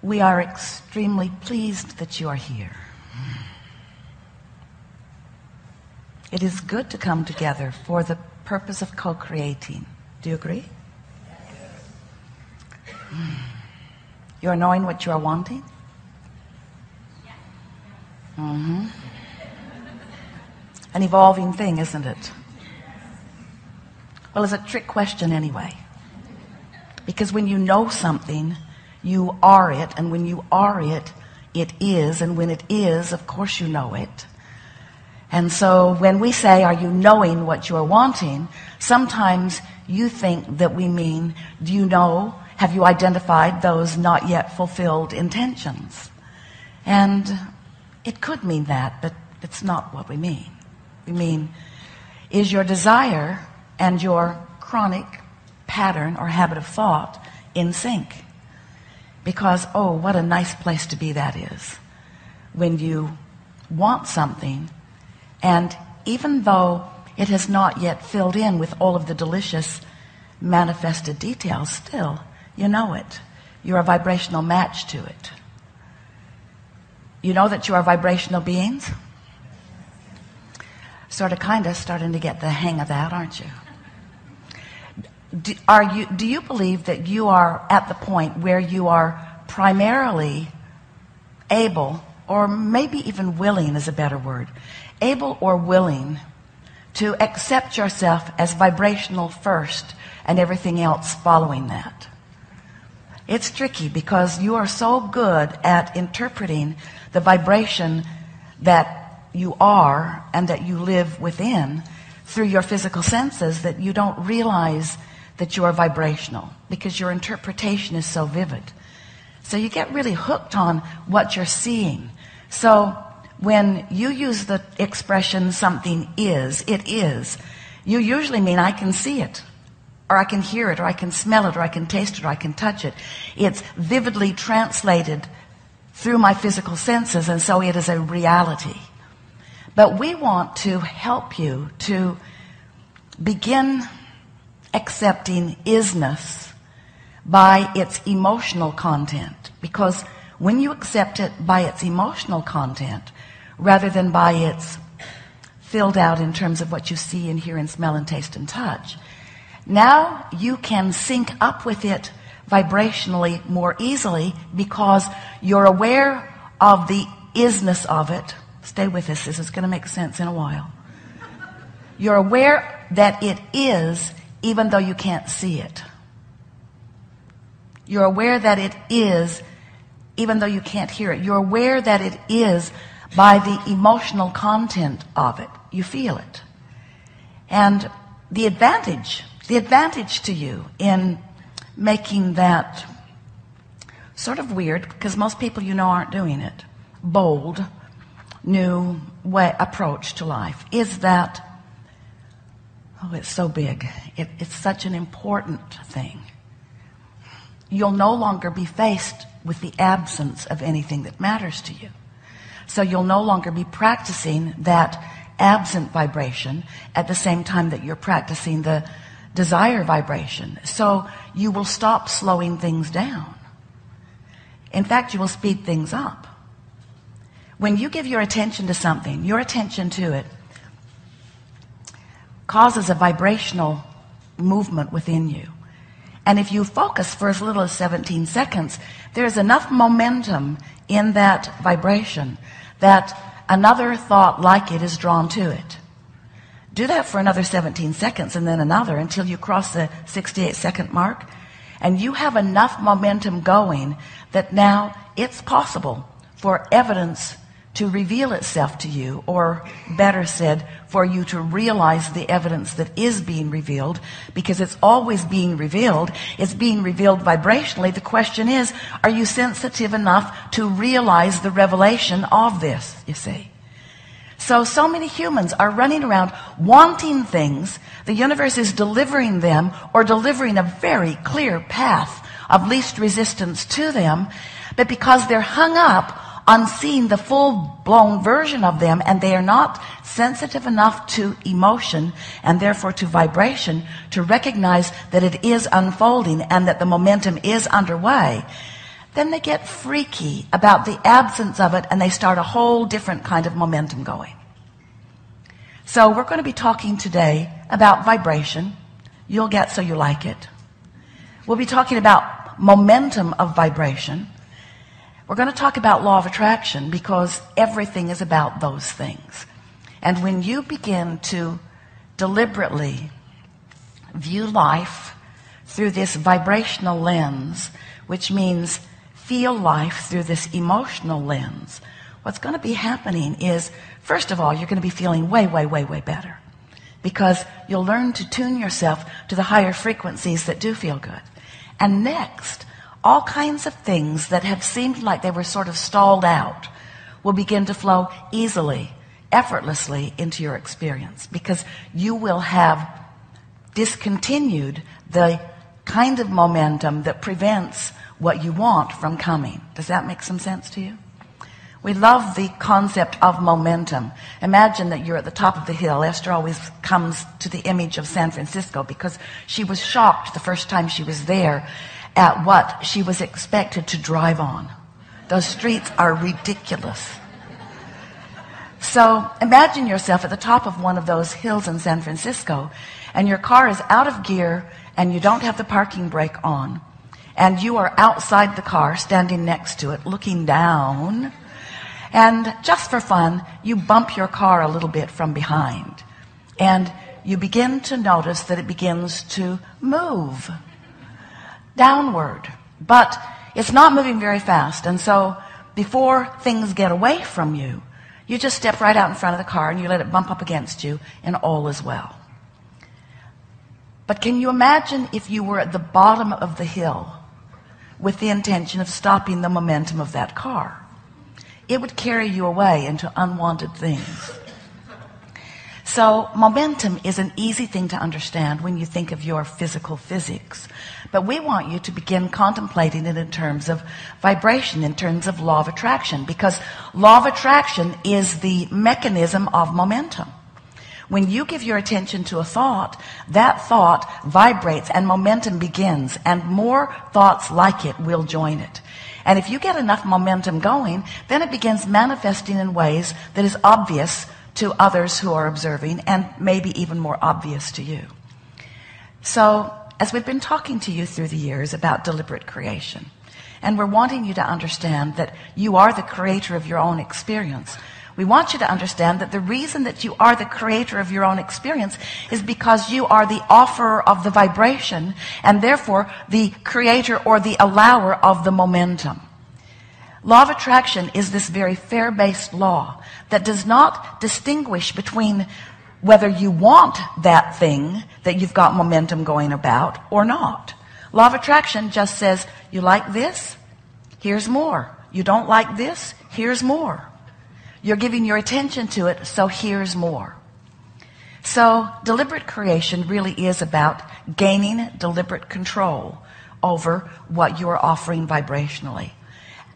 We are extremely pleased that you are here. It is good to come together for the purpose of co-creating. Do you agree? You are knowing what you are wanting? Mm-hmm. An evolving thing, isn't it? Well, it's a trick question anyway. Because when you know something, you are it, and when you are it, it is, and when it is, of course you know it. And so when we say, are you knowing what you are wanting, sometimes you think that we mean, do you know, have you identified those not yet fulfilled intentions? And it could mean that, but it's not what we mean. We mean, is your desire and your chronic pattern or habit of thought in sync? Because, oh, what a nice place to be that is. When you want something, and even though it has not yet filled in with all of the delicious manifested details, still, you know it. You're a vibrational match to it. You know that you are vibrational beings? Sort of, kind of starting to get the hang of that, aren't you? Do you believe that you are at the point where you are primarily able, or maybe even willing is a better word, able or willing to accept yourself as vibrational first and everything else following that? It's tricky because you are so good at interpreting the vibration that you are and that you live within through your physical senses that you don't realize that you are vibrational because your interpretation is so vivid. So you get really hooked on what you're seeing. So when you use the expression something is, it is, you usually mean I can see it, or I can hear it, or I can smell it, or I can taste it, or I can touch it. It's vividly translated through my physical senses, and so it is a reality. But we want to help you to begin accepting isness by its emotional content. Because when you accept it by its emotional content, rather than by its filled out in terms of what you see and hear and smell and taste and touch, now you can sync up with it vibrationally more easily because you're aware of the isness of it. Stay with us, this is going to make sense in a while. You're aware that it is even though you can't see it. You're aware that it is even though you can't hear it. You're aware that it is by the emotional content of it. You feel it. And the advantage to you in making that sort of weird, because most people you know aren't doing it, bold, new way approach to life, is that, oh, it's so big. It's such an important thing. You'll no longer be faced with the absence of anything that matters to you. So you'll no longer be practicing that absent vibration at the same time that you're practicing the desire vibration. So you will stop slowing things down. In fact, you will speed things up. When you give your attention to something, your attention to it causes a vibrational movement within you. And if you focus for as little as 17 seconds, there's enough momentum in that vibration that another thought like it is drawn to it. Do that for another 17 seconds and then another until you cross the 68-second mark. And you have enough momentum going that now it's possible for evidence to reveal itself to you, or better said, for you to realize the evidence that is being revealed, because it's always being revealed. It's being revealed vibrationally. The question is, are you sensitive enough to realize the revelation of this, you see? So many humans are running around wanting things. The universe is delivering them, or delivering a very clear path of least resistance to them. But because they're hung up on seeing the full-blown version of them, and they are not sensitive enough to emotion and therefore to vibration to recognize that it is unfolding and that the momentum is underway, then they get freaky about the absence of it, and they start a whole different kind of momentum going. So we're going to be talking today about vibration. You'll get so you like it. We'll be talking about momentum of vibration. We're going to talk about law of attraction, because everything is about those things. And when you begin to deliberately view life through this vibrational lens, which means feel life through this emotional lens, what's going to be happening is, first of all, you're going to be feeling way, way, way, way better, because you'll learn to tune yourself to the higher frequencies that do feel good. And next, all kinds of things that have seemed like they were sort of stalled out will begin to flow easily, effortlessly into your experience, because you will have discontinued the kind of momentum that prevents what you want from coming. Does that make some sense to you? We love the concept of momentum. Imagine that you're at the top of the hill. Esther always comes to the image of San Francisco because she was shocked the first time she was there at what she was expected to drive on. Those streets are ridiculous. So imagine yourself at the top of one of those hills in San Francisco, and your car is out of gear, and you don't have the parking brake on, and you are outside the car, standing next to it, looking down, and just for fun, you bump your car a little bit from behind, and you begin to notice that it begins to move downward, but it's not moving very fast. And so before things get away from you, you just step right out in front of the car and you let it bump up against you, and all is well. But can you imagine if you were at the bottom of the hill with the intention of stopping the momentum of that car? It would carry you away into unwanted things. So momentum is an easy thing to understand when you think of your physical physics. But we want you to begin contemplating it in terms of vibration, in terms of law of attraction, because law of attraction is the mechanism of momentum. When you give your attention to a thought, that thought vibrates and momentum begins, and more thoughts like it will join it. And if you get enough momentum going, then it begins manifesting in ways that is obvious to others who are observing, and maybe even more obvious to you. So, as we've been talking to you through the years about deliberate creation, and we're wanting you to understand that you are the creator of your own experience, we want you to understand that the reason that you are the creator of your own experience is because you are the offerer of the vibration, and therefore the creator or the allower of the momentum. Law of attraction is this very fair-based law that does not distinguish between whether you want that thing that you've got momentum going about or not. Law of attraction just says, you like this? Here's more. You don't like this? Here's more. You're giving your attention to it, so here's more. So deliberate creation really is about gaining deliberate control over what you are offering vibrationally.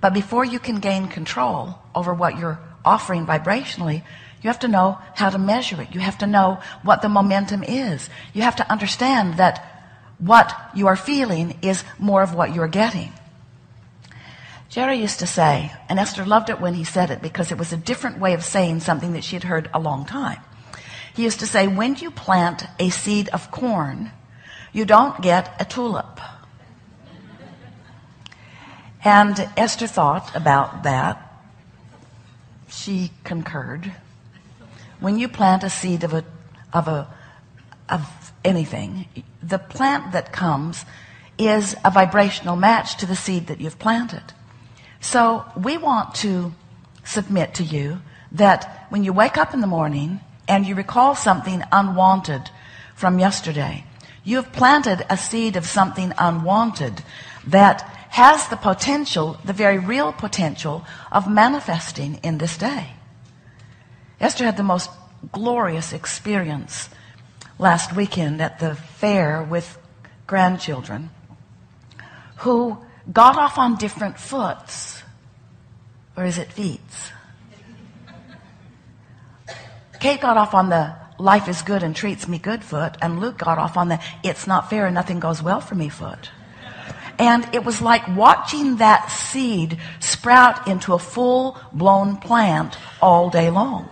But before you can gain control over what you're offering vibrationally, you have to know how to measure it. You have to know what the momentum is. You have to understand that what you are feeling is more of what you're getting. Jerry used to say, and Esther loved it when he said it because it was a different way of saying something that she had heard a long time. He used to say, when you plant a seed of corn, you don't get a tulip. And Esther thought about that. She concurred. When you plant a seed of anything, the plant that comes is a vibrational match to the seed that you've planted. So we want to submit to you that when you wake up in the morning and you recall something unwanted from yesterday, you have planted a seed of something unwanted that has the potential, the very real potential of manifesting in this day. Esther had the most glorious experience last weekend at the fair with grandchildren who got off on different foots. Or is it feets? Kate got off on the life is good and treats me good foot, and Luke got off on the it's not fair and nothing goes well for me foot. And it was like watching that seed sprout into a full-blown plant all day long.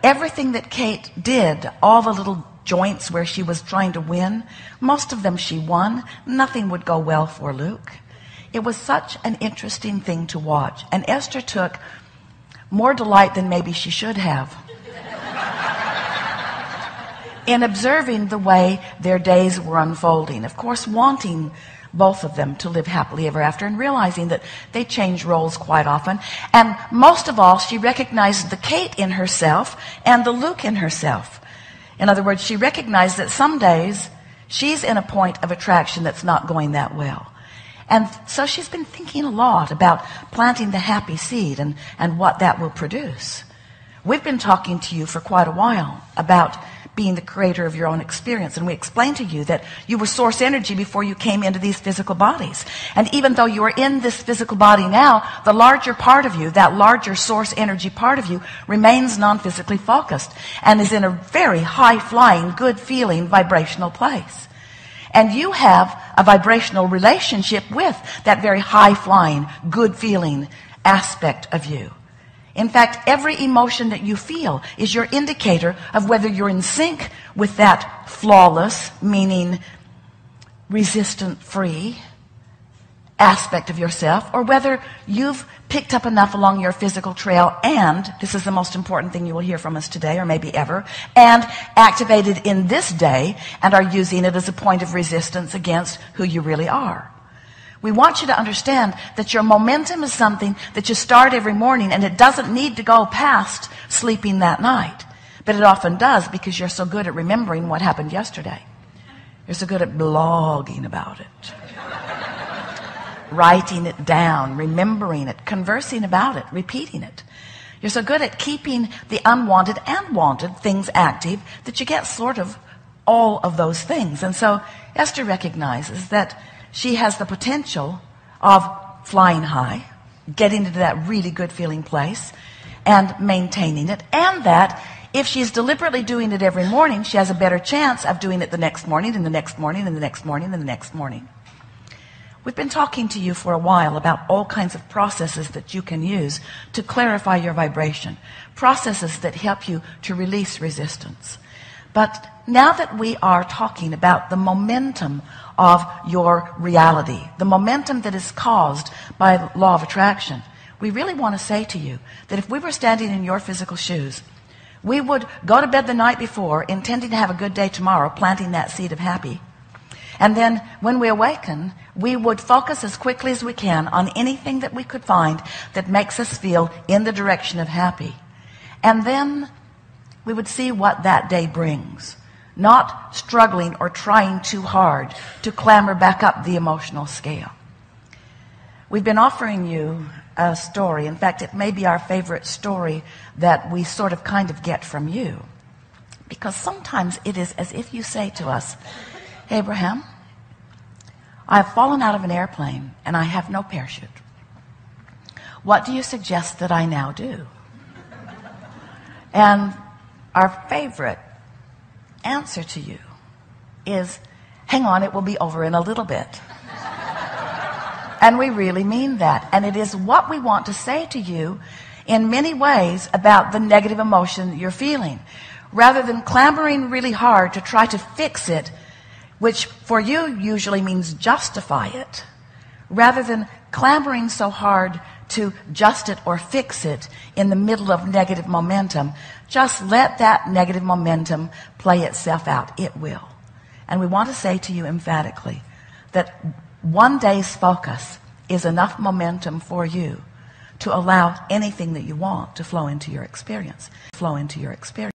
Everything that Kate did, all the little joints where she was trying to win, most of them she won. Nothing would go well for Luke. It was such an interesting thing to watch. And Esther took more delight than maybe she should have in observing the way their days were unfolding. Of course, wanting both of them to live happily ever after and realizing that they change roles quite often. And most of all, she recognized the Kate in herself and the Luke in herself. In other words, she recognized that some days she's in a point of attraction that's not going that well. And so she's been thinking a lot about planting the happy seed and what that will produce. We've been talking to you for quite a while about being the creator of your own experience. And we explained to you that you were source energy before you came into these physical bodies. And even though you are in this physical body now, the larger part of you, that larger source energy part of you, remains non-physically focused and is in a very high-flying, good-feeling, vibrational place. And you have a vibrational relationship with that very high-flying, good-feeling aspect of you. In fact, every emotion that you feel is your indicator of whether you're in sync with that flawless, meaning resistant-free aspect of yourself, or whether you've picked up enough along your physical trail and, this is the most important thing you will hear from us today, or maybe ever, and activated in this day and are using it as a point of resistance against who you really are. We want you to understand that your momentum is something that you start every morning, and it doesn't need to go past sleeping that night. But it often does, because you're so good at remembering what happened yesterday. You're so good at blogging about it, writing it down, remembering it, conversing about it, repeating it. You're so good at keeping the unwanted and wanted things active that you get sort of all of those things. And so Esther recognizes that she has the potential of flying high, getting into that really good feeling place and maintaining it, and that if she's deliberately doing it every morning, she has a better chance of doing it the next morning and the next morning and the next morning and the next morning. We've been talking to you for a while about all kinds of processes that you can use to clarify your vibration, processes that help you to release resistance. But now that we are talking about the momentum of your reality, the momentum that is caused by law of attraction, we really want to say to you that if we were standing in your physical shoes, we would go to bed the night before intending to have a good day tomorrow, planting that seed of happy. And then when we awaken, we would focus as quickly as we can on anything that we could find that makes us feel in the direction of happy. And then we would see what that day brings, not struggling or trying too hard to clamber back up the emotional scale. We've been offering you a story. In fact, it may be our favorite story that we sort of kind of get from you. Because sometimes it is as if you say to us, Abraham, I have fallen out of an airplane and I have no parachute. What do you suggest that I now do? And our favorite answer to you is, hang on, it will be over in a little bit. And we really mean that. And it is what we want to say to you in many ways about the negative emotion that you're feeling. Rather than clamoring really hard to try to fix it, which for you usually means justify it, rather than clamoring so hard to just it or fix it in the middle of negative momentum, just let that negative momentum play itself out. It will. And we want to say to you emphatically that one day's focus is enough momentum for you to allow anything that you want to flow into your experience. Flow into your experience.